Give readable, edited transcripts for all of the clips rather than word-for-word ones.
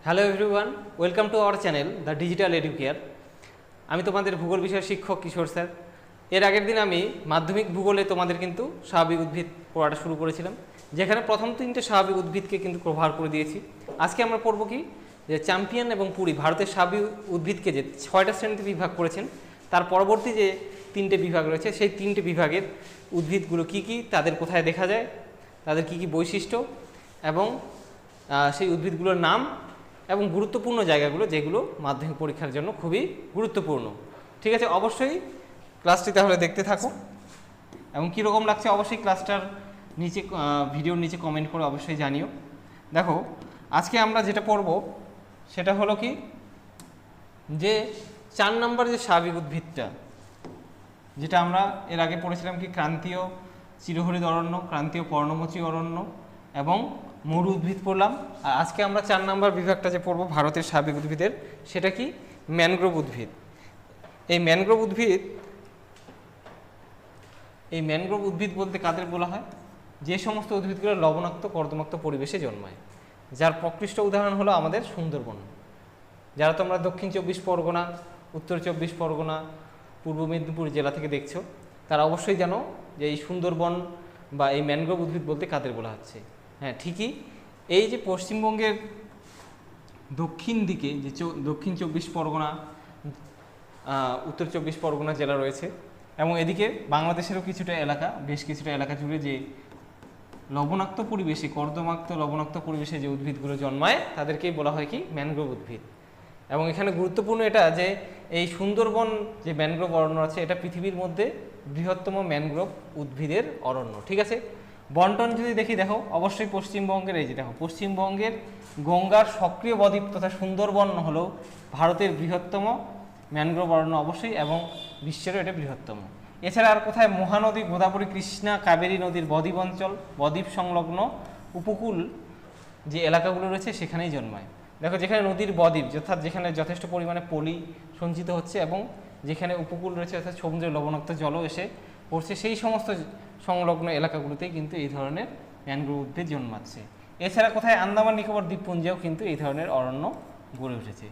Hello everyone, welcome to our channel the digital educare. আমি তোমাদের ভূগোল বিষয়ের শিক্ষক কিশোর স্যার। এর আগের দিন আমি মাধ্যমিক ভূগোলে তোমাদের কিন্তু স্বাভাবিক উদ্ভিদ পড়াটা শুরু করেছিলাম, যেখানে প্রথম তিনটে স্বাভাবিক উদ্ভিদকে কিন্তু কভার করে দিয়েছি। আজকে আমরা পড়বো কি, যে চ্যাম্পিয়ন এবং পুরী ভারতের স্বাভাবিক উদ্ভিদকে যে 6টা শ্রেণীতে বিভাগ করেছেন, তার পরবর্তী যে তিনটে বিভাগ রয়েছে সেই তিনটে বিভাগের উদ্ভিদগুলো কি কি, তাদের কোথায় দেখা যায়, তাদের কি কি বৈশিষ্ট্য এবং সেই উদ্ভিদগুলোর নাম এবং গুরুত্বপূর্ণ জায়গাগুলো, যেগুলো মাধ্যমিক পরীক্ষার জন্য খুবই গুরুত্বপূর্ণ। ঠিক আছে, অবশ্যই ক্লাসটি তাহলে দেখতে থাকো এবং কীরকম লাগছে অবশ্যই ক্লাসটার নিচে ভিডিওর নিচে কমেন্ট করে অবশ্যই জানিও। দেখো, আজকে আমরা যেটা পড়ব সেটা হলো কি, যে 4 নম্বর যে স্বাভাবিক উদ্ভিদটা, যেটা আমরা এর আগে পড়েছিলাম কি, ক্রান্তীয় চিরহরিৎ অরণ্য, ক্রান্তীয় পর্ণমোচী অরণ্য এবং মরু উদ্ভিদ পড়লাম। আর আজকে আমরা 4 নম্বর বিভাগটা যে পড়বো ভারতের স্বাভাবিক উদ্ভিদের, সেটা কি, ম্যানগ্রোভ উদ্ভিদ। এই ম্যানগ্রোভ উদ্ভিদ বলতে কাদের বলা হয়? যে সমস্ত উদ্ভিদগুলো লবণাক্ত কর্দমাক্ত পরিবেশে জন্মায়, যার প্রকৃষ্ট উদাহরণ হলো আমাদের সুন্দরবন। যারা তোমরা দক্ষিণ 24 পরগনা, উত্তর 24 পরগনা, পূর্ব মেদিনীপুর জেলা থেকে দেখছো, তারা অবশ্যই জানো যে এই সুন্দরবন বা এই ম্যানগ্রোভ উদ্ভিদ বলতে কাদের বলা হচ্ছে। হ্যাঁ, ঠিকই। এই যে পশ্চিমবঙ্গের দক্ষিণ দিকে যে দক্ষিণ 24 পরগনা, উত্তর 24 পরগনা জেলা রয়েছে, এবং এদিকে বাংলাদেশেরও কিছুটা এলাকা, বেশ কিছুটা এলাকা জুড়ে যে লবণাক্ত পরিবেশে, কর্দমাক্ত লবণাক্ত পরিবেশে যে উদ্ভিদগুলো জন্মায়, তাদেরকেই বলা হয় কি, ম্যানগ্রোভ উদ্ভিদ। এবং এখানে গুরুত্বপূর্ণ এটা যে এই সুন্দরবন যে ম্যানগ্রোভ অরণ্য আছে, এটা পৃথিবীর মধ্যে বৃহত্তম ম্যানগ্রোভ উদ্ভিদের অরণ্য। ঠিক আছে, বন্টন যদি দেখি, দেখো অবশ্যই পশ্চিমবঙ্গের, এই যে দেখো পশ্চিমবঙ্গের গঙ্গার সক্রিয় বদ্বীপ তথা সুন্দরবন হলো ভারতের বৃহত্তম ম্যানগ্রোভ অরণ্য অবশ্যই, এবং বিশ্বেরও এটা বৃহত্তম। এছাড়া আর কোথায়? মহানদী, গোদাবরী, কৃষ্ণা, কাবেরী নদীর বদ্বীপ অঞ্চল, বদ্বীপ সংলগ্ন উপকূল যে এলাকাগুলো রয়েছে সেখানেই জন্মায়। দেখো, যেখানে নদীর বদ্বীপ, অর্থাৎ যেখানে যথেষ্ট পরিমাণে পলি সঞ্চিত হচ্ছে এবং যেখানে উপকূল রয়েছে, অর্থাৎ সমুদ্রের লবণাক্ত জলও এসে পড়ছে, সেই সমস্ত সংলগ্ন এলাকাগুলোতেই কিন্তু এই ধরনের ম্যানগ্রোভ উদ্ভিদ জন্মাচ্ছে। এছাড়া কোথায়? আন্দামান নিকোবর দ্বীপপুঞ্জেও কিন্তু এই ধরনের অরণ্য গড়ে উঠেছে।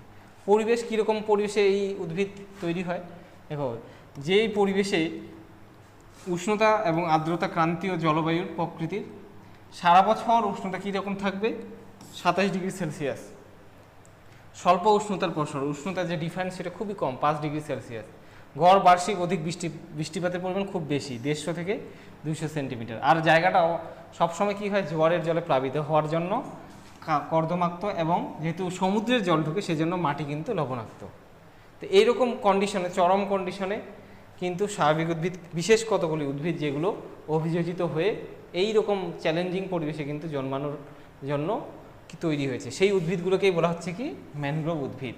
পরিবেশ কীরকম পরিবেশে এই উদ্ভিদ তৈরি হয়? দেখো, যেই পরিবেশে উষ্ণতা এবং আর্দ্রতা ক্রান্তীয় জলবায়ুর প্রকৃতির, সারা বছর উষ্ণতা কীরকম থাকবে? 27 ডিগ্রি সেলসিয়াস। স্বল্প উষ্ণতার প্রসার, উষ্ণতার যে ডিফারেন্স সেটা খুবই কম, 5 ডিগ্রি সেলসিয়াস। গড় বার্ষিক অধিক বৃষ্টিপাতের পরিমাণ খুব বেশি, 150 থেকে 200 সেন্টিমিটার। আর জায়গাটা সবসময় কী হয়? জোয়ারের জলে প্লাবিত হওয়ার জন্য কর্দমাক্ত, এবং যেহেতু সমুদ্রের জল ঢুকে সেজন্য মাটি কিন্তু লবণাক্ত। তো এইরকম কন্ডিশনে, চরম কন্ডিশনে কিন্তু স্বাভাবিক উদ্ভিদ, বিশেষ কতগুলি উদ্ভিদ যেগুলো অভিযোজিত হয়ে এই রকম চ্যালেঞ্জিং পরিবেশে কিন্তু জন্মানোর জন্য কি তৈরি হয়েছে, সেই উদ্ভিদগুলোকেই বলা হচ্ছে কি, ম্যানগ্রোভ উদ্ভিদ।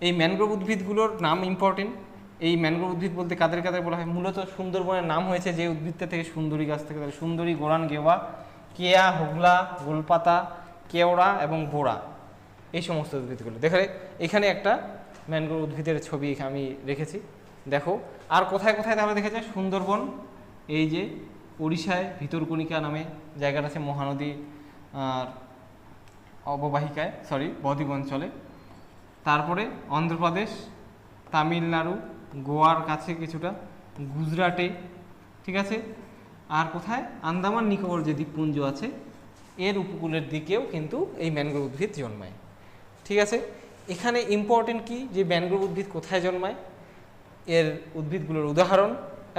এই ম্যানগ্রোভ উদ্ভিদগুলোর নাম ইম্পর্টেন্ট। এই ম্যানগ্রোভ উদ্ভিদ বলতে কাদের কাদের বলা হয়? মূলত সুন্দরবনের নাম হয়েছে যে উদ্ভিদটা থেকে, সুন্দরী গাছ থেকে, সুন্দরী, গোরান, গেওয়া, কেয়া, হোগলা, গোলপাতা, কেওড়া এবং বোড়া, এই সমস্ত উদ্ভিদগুলো। দেখে এখানে একটা ম্যানগ্রোভ উদ্ভিদের ছবি আমি রেখেছি, দেখো। আর কোথায় কোথায় তাহলে দেখা যায়? সুন্দরবন, এই যে উড়িষ্যায় ভিতরকণিকা নামে জায়গাটা আছে, মহানদী আর অববাহিকায়, বদ্বীপ অঞ্চলে। তারপরে অন্ধ্রপ্রদেশ, তামিলনাড়ু, গোয়ার কাছে কিছুটা, গুজরাটে, ঠিক আছে। আর কোথায়? আন্দামান নিকোবর যে দ্বীপপুঞ্জ আছে, এর উপকূলের দিকেও কিন্তু এই ম্যানগ্রোভ উদ্ভিদ জন্মায়। ঠিক আছে, এখানে ইম্পর্টেন্ট কি, যে ম্যানগ্রোভ উদ্ভিদ কোথায় জন্মায়, এর উদ্ভিদগুলোর উদাহরণ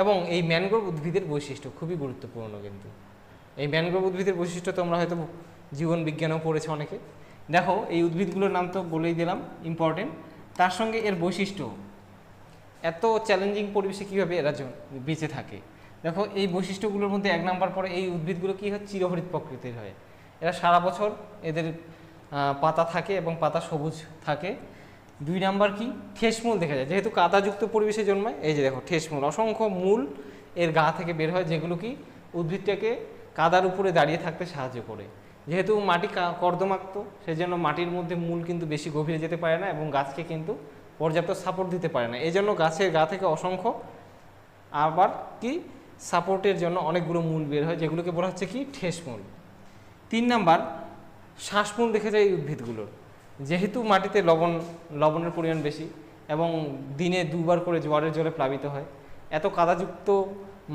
এবং এই ম্যানগ্রোভ উদ্ভিদের বৈশিষ্ট্য খুবই গুরুত্বপূর্ণ। কিন্তু এই ম্যানগ্রোভ উদ্ভিদের বৈশিষ্ট্য তোমরা হয়তো জীবন বিজ্ঞানেও পড়েছে অনেকে। দেখো, এই উদ্ভিদগুলোর নাম তো বলেই দিলাম, ইম্পর্টেন্ট, তার সঙ্গে এর বৈশিষ্ট্য, এত চ্যালেঞ্জিং পরিবেশে কীভাবে এরা বেঁচে থাকে। দেখো, এই বৈশিষ্ট্যগুলোর মধ্যে 1 নম্বর পরে, এই উদ্ভিদগুলো কী হয়? চিরহরিৎ প্রকৃতির হয়। এরা সারা বছর এদের পাতা থাকে এবং পাতা সবুজ থাকে। 2 নম্বর কি? ঠেসমূল দেখা যায়, যেহেতু কাদাযুক্ত পরিবেশে জন্মায়। এই যে দেখো, ঠেসমূল, অসংখ্য মূল এর গা থেকে বের হয়, যেগুলো কি উদ্ভিদটাকে কাদার উপরে দাঁড়িয়ে থাকতে সাহায্য করে। যেহেতু মাটি কর্দমাক্ত, সেজন্য মাটির মধ্যে মূল কিন্তু বেশি গভীরে যেতে পারে না এবং গাছকে কিন্তু পর্যাপ্ত সাপোর্ট দিতে পারে না। এই জন্য গাছের গা থেকে অসংখ্য আবার কি সাপোর্টের জন্য অনেকগুলো মূল বের হয়, যেগুলোকে বলা হচ্ছে কি, ঠেসমূল। 3 নাম্বার, শ্বাসমূল দেখে যায় এই উদ্ভিদগুলোর, যেহেতু মাটিতে লবণের পরিমাণ বেশি এবং দিনে 2বার করে জোয়ারের জলে প্লাবিত হয়, এত কাদাযুক্ত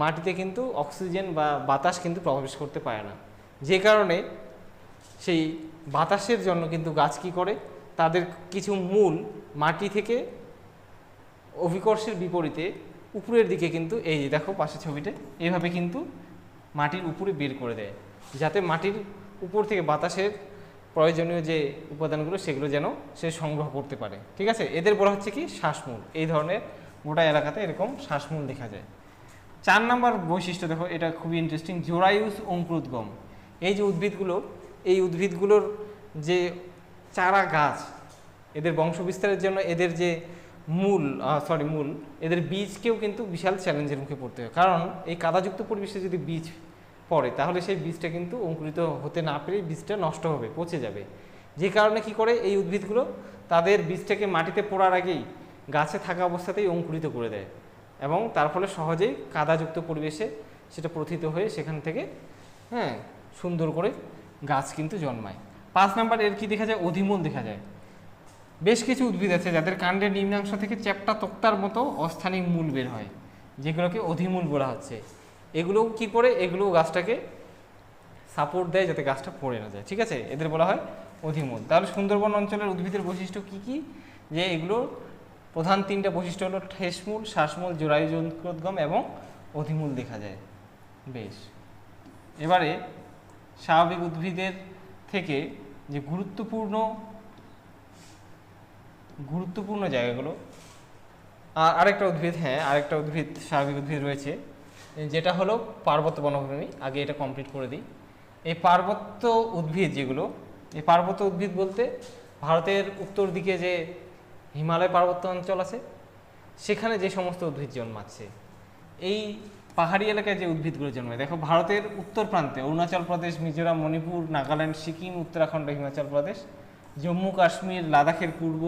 মাটিতে কিন্তু অক্সিজেন বা বাতাস কিন্তু প্রবেশ করতে পারে না, যে কারণে সেই বাতাসের জন্য কিন্তু গাছ কী করে, তাদের কিছু মূল মাটি থেকে অভিকর্ষের বিপরীতে উপরের দিকে কিন্তু এই দেখো পাশে ছবিতে এইভাবে কিন্তু মাটির উপরে বের করে দেয়, যাতে মাটির উপর থেকে বাতাসের প্রয়োজনীয় যে উপাদানগুলো সেগুলো যেন সে সংগ্রহ করতে পারে। ঠিক আছে, এদের বলা হচ্ছে কি শ্বাসমূল। এই ধরনের গোটা এলাকাতে এরকম শ্বাসমূল দেখা যায়। 4 নম্বর বৈশিষ্ট্য দেখো, এটা খুবই ইন্টারেস্টিং, জোরায়ুস অঙ্কুরোদ্গম। এই যে উদ্ভিদগুলো, এই উদ্ভিদগুলোর যে চারা গাছ, এদের বংশবিস্তারের জন্য এদের যে মূল এদের বীজকেও কিন্তু বিশাল চ্যালেঞ্জের মুখে পড়তে হয়, কারণ এই কাদাযুক্ত পরিবেশে যদি বীজ পড়ে তাহলে সেই বীজটা কিন্তু অঙ্কুরিত হতে না পেরে বীজটা নষ্ট হবে, পচে যাবে। যে কারণে কি করে এই উদ্ভিদগুলো তাদের বীজটাকে মাটিতে পড়ার আগেই গাছে থাকা অবস্থাতেই অঙ্কুরিত করে দেয় এবং তার ফলে সহজেই কাদাযুক্ত পরিবেশে সেটা প্রথিত হয়ে সেখান থেকে সুন্দর করে গাছ কিন্তু জন্মায়। 5 নম্বর এর কি দেখা যায়, অধিমূল দেখা যায়। বেশ কিছু উদ্ভিদ আছে যাদের কাণ্ডের নিম্নাংশ থেকে চ্যাপ্টা তক্তার মতো অস্থানিক মূল বের হয়, যেগুলোকে অধিমূল বলা হচ্ছে। এগুলো কি করে, এগুলো গাছটাকে সাপোর্ট দেয় যাতে গাছটা পড়ে না যায়। ঠিক আছে, এদের বলা হয় অধিমূল। তাহলে সুন্দরবন অঞ্চলের উদ্ভিদের বৈশিষ্ট্য কি কি, যে এগুলো প্রধান 3টা বৈশিষ্ট্য হলো ঠেসমূল, শ্বাসমূল, জোরায়ুজ অঙ্কুরোদ্গম এবং অধিমূল দেখা যায়। বেশ, এবারে স্বাভাবিক উদ্ভিদের থেকে যে গুরুত্বপূর্ণ জায়গাগুলো, আরেকটা উদ্ভিদ স্বাভাবিক উদ্ভিদ রয়েছে, যেটা হলো পার্বত্য বনভূমি। আগে এটা কমপ্লিট করে দিই। এই পার্বত্য উদ্ভিদ যেগুলো, এই পার্বত্য উদ্ভিদ বলতে ভারতের উত্তর দিকে যে হিমালয় পার্বত্য অঞ্চল আছে সেখানে যে সমস্ত উদ্ভিদ জন্মাচ্ছে, এই পাহাড়ি এলাকায় যে উদ্ভিদগুলো জন্মায়, দেখো ভারতের উত্তর প্রান্তে অরুণাচল প্রদেশ, মিজোরাম, মণিপুর, নাগাল্যান্ড, সিকিম, উত্তরাখণ্ড, হিমাচল প্রদেশ, জম্মু কাশ্মীর, লাদাখের পূর্ব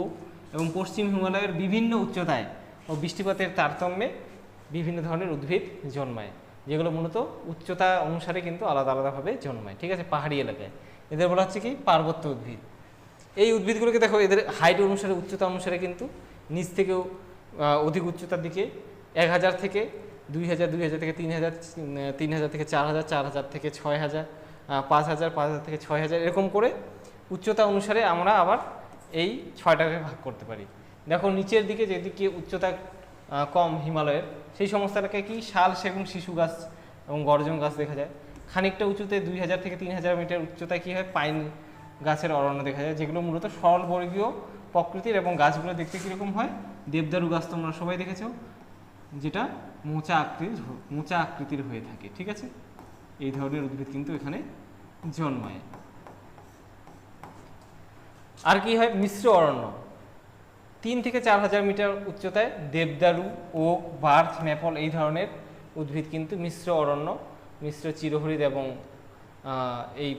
এবং পশ্চিম হিমালয়ের বিভিন্ন উচ্চতায় ও বৃষ্টিপাতের তারতম্যে বিভিন্ন ধরনের উদ্ভিদ জন্মায়, যেগুলো মূলত উচ্চতা অনুসারে কিন্তু আলাদা আলাদাভাবে জন্মায়। ঠিক আছে, পাহাড়ি এলাকায় এদের বলা হচ্ছে কি পার্বত্য উদ্ভিদ। এই উদ্ভিদগুলোকে দেখো এদের হাইট অনুসারে, উচ্চতা অনুসারে কিন্তু নিচ থেকেও অধিক উচ্চতার দিকে 1000 থেকে 2000, 2000 থেকে 3000, 3000 থেকে 4000, 4000 থেকে 6000, 5000, 5000 থেকে 6000, এরকম করে উচ্চতা অনুসারে আমরা আবার এই 6টাকে ভাগ করতে পারি। দেখো নিচের দিকে যেদিকে উচ্চতা কম হিমালয়ের, সেই সমস্ত এলাকায় কি শাল, সেগুন, শিশু গাছ এবং গর্জন গাছ দেখা যায়। খানিকটা উঁচুতে 2000 থেকে 3000 মিটার উচ্চতায় কি হয়, পাইন গাছের অরণ্য দেখা যায়, যেগুলো মূলত সরলবর্গীয় প্রকৃতির এবং গাছগুলো দেখতে কীরকম হয়, দেবদারু গাছ তোমরা সবাই দেখেছো, যেটা মোচা আকৃতির হয়ে থাকে। ঠিক আছে, এই ধরনের উদ্ভিদ কিন্তু এখানে জন্মায়। আর কি হয়, মিশ্র অরণ্য 3 থেকে 4000 মিটার উচ্চতায় দেবদারু, ওক, বার্চ, ম্যাপল এই ধরনের উদ্ভিদ কিন্তু মিশ্র অরণ্য, মিশ্র চিরহরিৎ এবং এই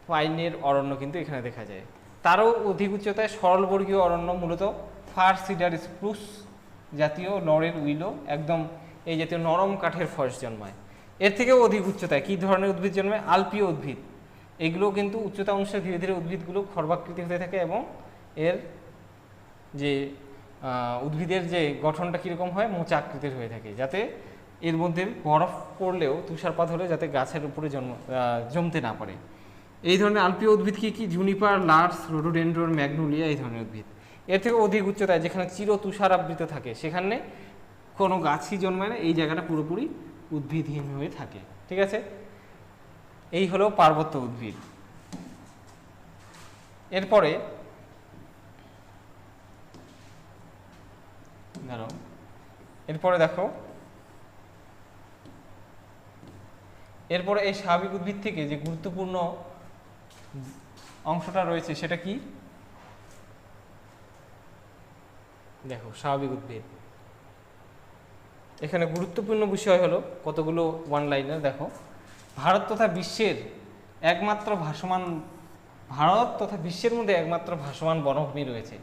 পাইনের অরণ্য কিন্তু এখানে দেখা যায়। তারও অধিক উচ্চতায় সরলবর্গীয় অরণ্য, মূলত ফার, সিডার, স্প্রুস জাতীয়, লরেল, উইলো, একদম এই জাতীয় নরম কাঠের ফরেস্ট জন্মায়। এর থেকেও অধিক উচ্চতায় কী ধরনের উদ্ভিদ জন্মায়, আলপীয় উদ্ভিদ। এগুলো কিন্তু উচ্চতা অনুসারে ধীরে ধীরে উদ্ভিদগুলো খর্বাকৃতি হতে থাকে এবং এর যে উদ্ভিদের যে গঠনটা কীরকম হয়, মোচা আকৃতির হয়ে থাকে, যাতে এর মধ্যে বরফ পড়লেও, তুষারপাত হলেও যাতে গাছের উপরে জমতে না পারে। এই ধরনের আলপীয় উদ্ভিদ কি, জুনিপার, লার্স, রোডোডেন্ড্রন, ম্যাগনোলিয়া এই ধরনের উদ্ভিদ। এর থেকে অধিক উচ্চতায় যেখানে চির তুষারাবৃত থাকে সেখানে কোনো গাছই জন্মায় না, এই জায়গাটা পুরোপুরি উদ্ভিদহীন হয়ে থাকে। ঠিক আছে, এই হলো পার্বত্য উদ্ভিদ। এরপরে দেখো, এরপরে এই স্বাভাবিক উদ্ভিদ থেকে যে গুরুত্বপূর্ণ অংশটা রয়েছে সেটা কি, দেখো স্বাভাবিক উদ্ভিদ এখানে গুরুত্বপূর্ণ বিষয় হলো কতগুলো ওয়ান লাইনার। দেখো, ভারত তথা বিশ্বের মধ্যে একমাত্র ভাসমান বনভূমি রয়েছে,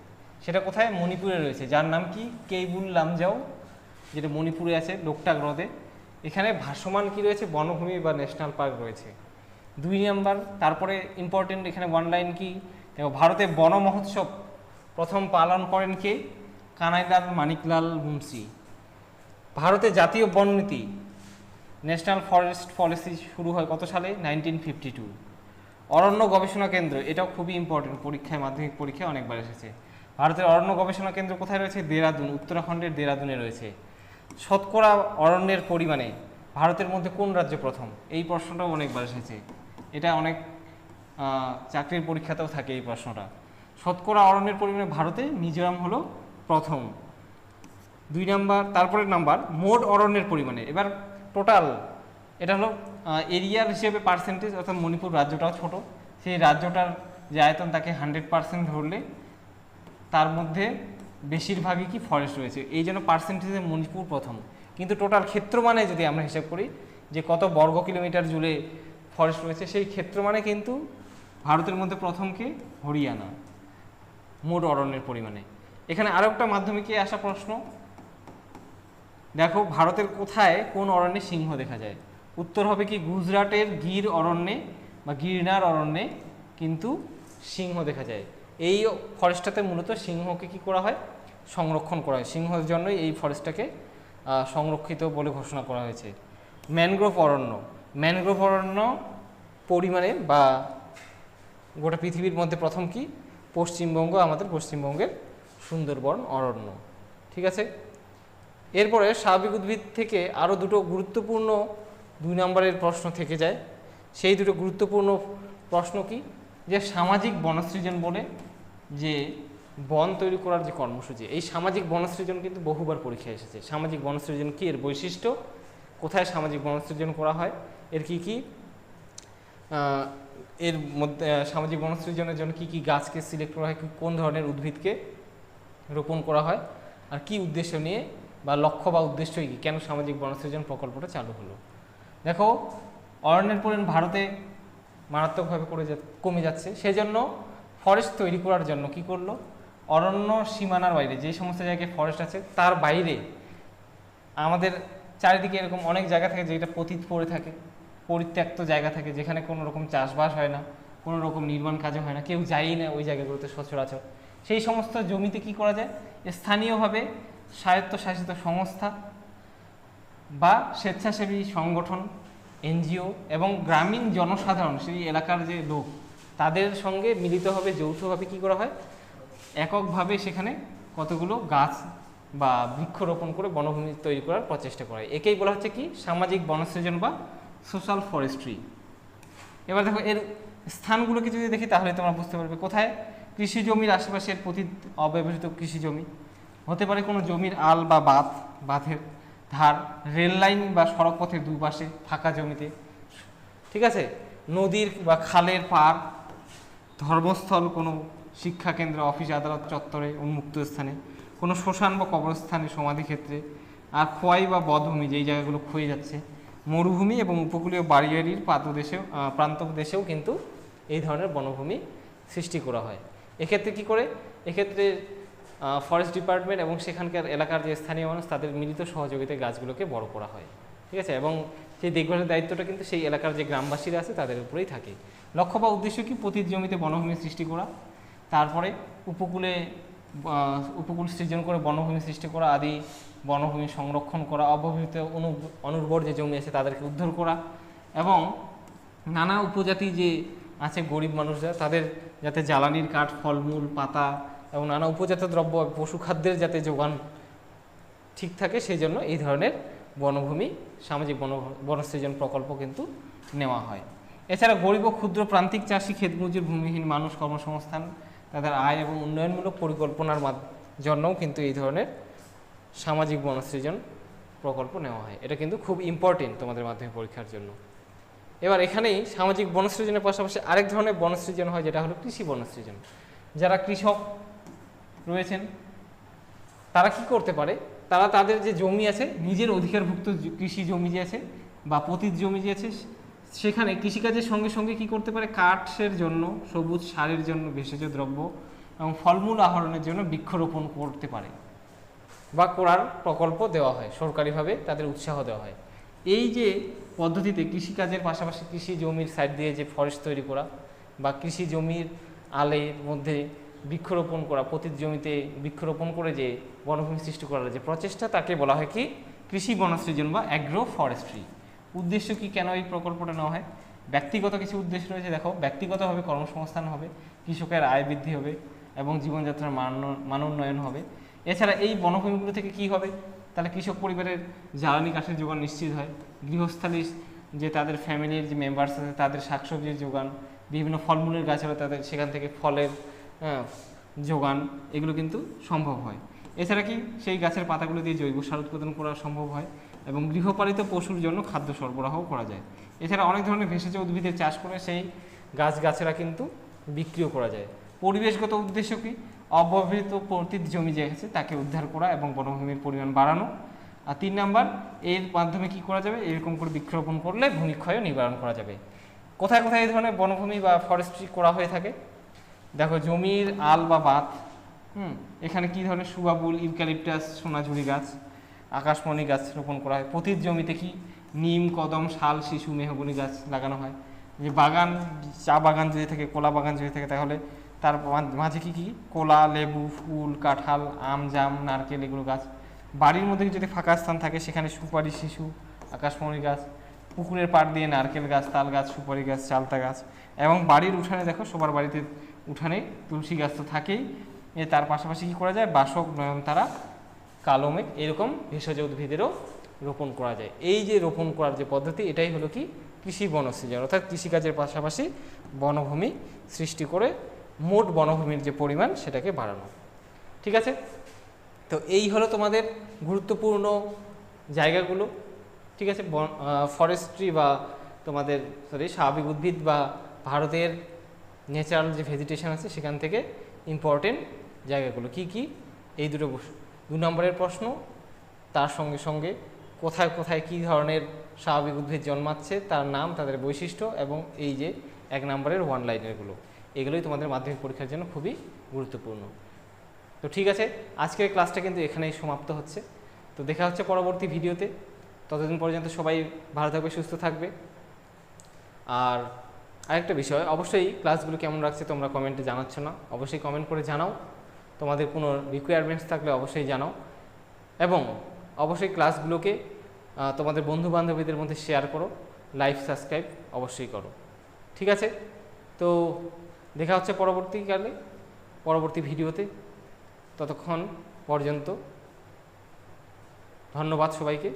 সেটা কোথায়, মণিপুরে রয়েছে, যার নাম কি, কেইবুল লামজাও, যেটা মণিপুরে আছে লোকটাক হ্রদে। এখানে ভাসমান কি রয়েছে, বনভূমি বা ন্যাশনাল পার্ক রয়েছে। 2 নম্বর, তারপরে ইম্পর্টেন্ট এখানে ওয়ান লাইন কি, এবং ভারতে বন মহোৎসব প্রথম পালন করেন কে? কানাইলাল মানিকলাল মুন্সি। ভারতে জাতীয় বন নীতি ন্যাশনাল ফরেস্ট পলিসি শুরু হয় কত সালে? 1952। অরণ্য গবেষণা কেন্দ্র, এটাও খুবই ইম্পর্টেন্ট, পরীক্ষায় মাধ্যমিক পরীক্ষায় অনেকবার এসেছে। ভারতের অরণ্য গবেষণা কেন্দ্র কোথায় রয়েছে? দেরাদুন, উত্তরাখণ্ডের দেরাদুনে রয়েছে। শতকরা অরণ্যের পরিমাণে ভারতের মধ্যে কোন রাজ্য প্রথম? এই প্রশ্নটাও অনেকবার এসেছে, এটা অনেক চাকরির পরীক্ষাতেও থাকে এই প্রশ্নটা। শতকরা অরণ্যের পরিমাণে ভারতে মিজোরাম হলো প্রথম। 2 নাম্বার, তারপরের নাম্বার মোট অরণ্যের পরিমাণে। এবার টোটাল, এটা হলো এরিয়ার হিসেবে পার্সেন্টেজ, অর্থাৎ মণিপুর রাজ্যটাও ছোট, সেই রাজ্যটার যে আয়তন তাকে 100% ধরলে তার মধ্যে বেশিরভাগই কি ফরেস্ট রয়েছে, এই জন্য পার্সেন্টেজে মণিপুর প্রথম। কিন্তু টোটাল ক্ষেত্র মানে যদি আমরা হিসাব করি যে কত বর্গ কিলোমিটার জুড়ে ফরেস্ট রয়েছে, সেই ক্ষেত্র মানে কিন্তু ভারতের মধ্যে প্রথম কে? হরিয়ানা, মোট অরণ্যের পরিমাণে। এখানে আরও একটা মাধ্যমিকে আসা প্রশ্ন, দেখো ভারতের কোথায় কোন অরণ্যে সিংহ দেখা যায়? উত্তর হবে কি গুজরাটের গির অরণ্যে বা গিরনার অরণ্যে কিন্তু সিংহ দেখা যায়। এই ফরেস্টটাতে মূলত সিংহকে কি করা হয়? সংরক্ষণ করা হয়। সিংহের জন্যই এই ফরেস্টটাকে সংরক্ষিত বলে ঘোষণা করা হয়েছে। ম্যানগ্রোভ অরণ্য, ম্যানগ্রোভ অরণ্য পরিমাণে বা গোটা পৃথিবীর মধ্যে প্রথম কি? পশ্চিমবঙ্গ, আমাদের পশ্চিমবঙ্গের সুন্দরবন অরণ্য। ঠিক আছে, এরপরে স্বাভাবিক উদ্ভিদ থেকে আরও দুটো গুরুত্বপূর্ণ 2 নম্বরের প্রশ্ন থেকে যায়। সেই দুটো গুরুত্বপূর্ণ প্রশ্ন কি? যে সামাজিক বনসৃজন বলে যে বন তৈরি করার যে কর্মসূচি, এই সামাজিক বনসৃজন কিন্তু বহুবার পরীক্ষায় এসেছে। সামাজিক বনসৃজন কি, এর বৈশিষ্ট্য, কোথায় সামাজিক বনসৃজন করা হয়, এর কি কি এর মধ্যে সামাজিক বনসৃজনের জন্য কি কি গাছকে সিলেক্ট করা হয়, কোন ধরনের উদ্ভিদকে রোপণ করা হয়, আর কি উদ্দেশ্য নিয়ে বা লক্ষ্য বা উদ্দেশ্যই কি, কেন সামাজিক বনসৃজন প্রকল্পটা চালু হলো। দেখো অরণ্যের পরিমাণ ভারতে মারাত্মকভাবে কমে যাচ্ছে, সেজন্য ফরেস্ট তৈরি করার জন্য কি করলো? অরণ্য সীমানার বাইরে যে সমস্ত জায়গায় ফরেস্ট আছে তার বাইরে আমাদের চারিদিকে এরকম অনেক জায়গা থাকে যেটা পতিত পড়ে থাকে, পরিত্যক্ত জায়গা থাকে, যেখানে কোনো রকম চাষবাস হয় না, কোনো রকম নির্মাণ কাজও হয় না, কেউ যায়ই না ওই জায়গাগুলোতে সচরাচর। সেই সমস্ত জমিতে কি করা যায়? স্থানীয়ভাবে স্বায়ত্তশাসিত সংস্থা বা স্বেচ্ছাসেবী সংগঠন, এনজিও এবং গ্রামীণ জনসাধারণ, সেই এলাকার যে লোক, তাদের সঙ্গে মিলিতভাবে যৌথভাবে কি করা হয়? এককভাবে সেখানে কতগুলো গাছ বা বৃক্ষরোপণ করে বনভূমি তৈরি করার প্রচেষ্টা করা হয়। একেই বলা হচ্ছে কি? সামাজিক বনসৃজন বা সোশ্যাল ফরেস্ট্রি। এবার দেখো এর স্থানগুলোকে যদি দেখি তাহলে তোমরা বুঝতে পারবে কোথায়। কৃষি জমির আশেপাশের অব্যবহৃত কৃষি জমি হতে পারে, কোনো জমির আল বা বাঁধের ধার, রেল লাইন বা সড়ক পথের দুপাশে ফাঁকা জমিতে, ঠিক আছে, নদীর বা খালের পাড়, ধর্মস্থল, কোনো শিক্ষাকেন্দ্র, অফিস আদালত চত্বরে, উন্মুক্ত স্থানে, কোনো শ্মশান বা কবরস্থানে, সমাধিক্ষেত্রে, আর খোয়াই বা বধভূমি, যেই জায়গাগুলো ক্ষয়ে যাচ্ছে, মরুভূমি এবং উপকূলীয় বাড়িয়াড়ির প্রান্ত দেশেও কিন্তু এই ধরনের বনভূমি সৃষ্টি করা হয়। এক্ষেত্রে কি করে? এক্ষেত্রে ফরেস্ট ডিপার্টমেন্ট এবং সেখানকার এলাকার যে স্থানীয় মানুষ, তাদের মিলিত সহযোগিতায় গাছগুলোকে বড় করা হয়। ঠিক আছে, এবং সেই দেখভালের দায়িত্বটা কিন্তু সেই এলাকার যে গ্রামবাসীরা আছে তাদের উপরেই থাকে। লক্ষ্য বা উদ্দেশ্য কি? পতিত জমিতে বনভূমি সৃষ্টি করা, তারপরে উপকূল সৃজন করে বনভূমি সৃষ্টি করা, আদি বনভূমি সংরক্ষণ করা, অব্যবহৃত অনুর্বর যে জমি আছে তাদেরকে উদ্ধার করা, এবং নানা উপজাতি যে আছে গরিব মানুষরা, তাদের যাতে জ্বালানির কাঠ, ফলমূল, পাতা এবং নানা উপজাত দ্রব্য, পশু খাদ্যের যাতে যোগান ঠিক থাকে, সেই জন্য এই ধরনের বনভূমি সামাজিক বনসৃজন প্রকল্প কিন্তু নেওয়া হয়। এছাড়া গরিব ও ক্ষুদ্র প্রান্তিক চাষি, ক্ষেতমজুর, ভূমিহীন মানুষ কর্মসংস্থান, তাদের আয় এবং উন্নয়নমূলক পরিকল্পনার জন্যও কিন্তু এই ধরনের সামাজিক বনসৃজন প্রকল্প নেওয়া হয়। এটা কিন্তু খুব ইম্পর্টেন্ট তোমাদের মাধ্যমিক পরীক্ষার জন্য। এবার এখানেই সামাজিক বনসৃজনের পাশাপাশি আরেক ধরনের বনসৃজন হয়, যেটা হলো কৃষি বনসৃজন। যারা কৃষক রয়েছেন তারা কি করতে পারে? তারা তাদের যে জমি আছে, নিজের অধিকারভুক্ত কৃষি জমি যে আছে বা পতিত জমি যে আছে, সেখানে কৃষিকাজের সঙ্গে সঙ্গে কি করতে পারে? কাঠের জন্য, সবুজ সারের জন্য ভেষজ দ্রব্য এবং ফলমূল আহরণের জন্য বৃক্ষরোপণ করতে পারে বা করার প্রকল্প দেওয়া হয়, সরকারিভাবে তাদের উৎসাহ দেওয়া হয়। এই যে পদ্ধতিতে কৃষিকাজের পাশাপাশি কৃষি জমির সাইড দিয়ে যে ফরেস্ট তৈরি করা বা কৃষি জমির আলের মধ্যে বৃক্ষরোপণ করা, প্রতি জমিতে বৃক্ষরোপণ করে যে বনভূমি সৃষ্টি করার যে প্রচেষ্টা, তাকে বলা হয় কি কৃষি বনসৃজন বা অ্যাগ্রো ফরেস্ট্রি। উদ্দেশ্য কি, কেন এই প্রকল্পটা নেওয়া হয়? ব্যক্তিগত কিছু উদ্দেশ্য রয়েছে। দেখো, ব্যক্তিগতভাবে কর্মসংস্থান হবে, কৃষকের আয় বৃদ্ধি হবে এবং জীবনযাত্রার মান উন্নয়ন হবে। এছাড়া এই বনভূমিগুলো থেকে কি হবে, তাহলে কৃষক পরিবারের জ্বালানি কাঠের যোগান নিশ্চিত হয়, গৃহস্থালী যে তাদের ফ্যামিলির যে মেম্বার্স আছে তাদের শাকসবজির যোগান, বিভিন্ন ফলমূলের গাছ হবে তাদের সেখান থেকে ফলের যোগান, এগুলো কিন্তু সম্ভব হয়। এছাড়া কি সেই গাছের পাতাগুলো দিয়ে জৈব সার উৎপাদন করা সম্ভব হয় এবং গৃহপালিত পশুর জন্য খাদ্য সরবরাহ করা যায়। এছাড়া অনেক ধরনের ভেষজ উদ্ভিদের চাষ করে সেই গাছেরা কিন্তু বিক্রিও করা যায়। পরিবেশগত উদ্দেশ্য কি, অব্যবহৃত পতিত জমি যে আছে তাকে উদ্ধার করা এবং বনভূমির পরিমাণ বাড়ানো। আর 3 নাম্বার, এর মাধ্যমে কি করা যাবে, এরকম করে বৃক্ষরোপণ করলে ভূমিক্ষয়ও নিবারণ করা যাবে। কোথায় কোথায় এই ধরনের বনভূমি বা ফরেস্ট্রি করা হয়ে থাকে? দেখো, জমির আল বা বাত, এখানে কি ধরনের সুবাবুল, ইউক্যালিপটাস, সোনাঝুরি গাছ, আকাশমণি গাছ রোপণ করা হয়। পতিত জমিতে কি নিম, কদম, শাল, শিশু, মেহগনি গাছ লাগানো হয়। যে বাগান, চা বাগান যদি থাকে, কলা বাগান যদি থাকে, তাহলে তার মাঝে কি কি কলা, লেবু, ফুল, কাঁঠাল, আম, জাম, নারকেল, এগুলো গাছ। বাড়ির মধ্যে যদি ফাঁকা স্থান থাকে সেখানে সুপারি, শিশু, আকাশমণি গাছ। পুকুরের পাড় দিয়ে নারকেল গাছ, তাল গাছ, সুপারি গাছ, চালতা গাছ। এবং বাড়ির উঠানে, দেখো সবার বাড়িতে উঠানে তুলসী গাছ তো থাকেই, তার পাশাপাশি কী করা যায়, বাসক, নয়নতারা, কালো মেঘ, এরকম ভেষজ উদ্ভিদেরও রোপণ করা যায়। এই যে রোপণ করার যে পদ্ধতি, এটাই হলো কি কৃষি বনসৃজন, অর্থাৎ কৃষিকাজের পাশাপাশি বনভূমি সৃষ্টি করে মোট বনভূমির যে পরিমাণ সেটাকে বাড়ানো। ঠিক আছে, তো এই হলো তোমাদের গুরুত্বপূর্ণ জায়গাগুলো। ঠিক আছে, ফরেস্ট্রি বা তোমাদের স্বাভাবিক উদ্ভিদ বা ভারতের ন্যাচারাল যে ভেজিটেশন আছে সেখান থেকে ইম্পর্টেন্ট জায়গাগুলো কি কি, এই 2 নম্বরের প্রশ্ন। তার সঙ্গে সঙ্গে কোথায় কোথায় কী ধরনের স্বাভাবিক উদ্ভিদ জন্মাচ্ছে, তার নাম, তাদের বৈশিষ্ট্য, এবং এই যে 1 নম্বরের 1 লাইনেরগুলো, এগুলোই তোমাদের মাধ্যমিক পরীক্ষার জন্য খুবই গুরুত্বপূর্ণ। তো ঠিক আছে, আজকের ক্লাসটা কিন্তু এখানেই সমাপ্ত হচ্ছে। তো দেখা হচ্ছে পরবর্তী ভিডিওতে। ততদিন পর্যন্ত সবাই ভালো থাকবে, সুস্থ থাকবে। আর আরেকটা বিষয়, অবশ্যই ক্লাসগুলো কেমন লাগছে তোমরা কমেন্টে জানাচ্ছ না, অবশ্যই কমেন্ট করে জানাও। তোমাদের কোনো রিকোয়ারমেন্টস থাকলে অবশ্যই জানাও এবং অবশ্যই ক্লাসগুলোকে তোমাদের বন্ধু বান্ধবীদের মধ্যে শেয়ার করো, লাইক, সাবস্ক্রাইব অবশ্যই করো। ঠিক আছে, তো দেখা হচ্ছে পরবর্তী ভিডিওতে। ততক্ষণ পর্যন্ত ধন্যবাদ সবাইকে।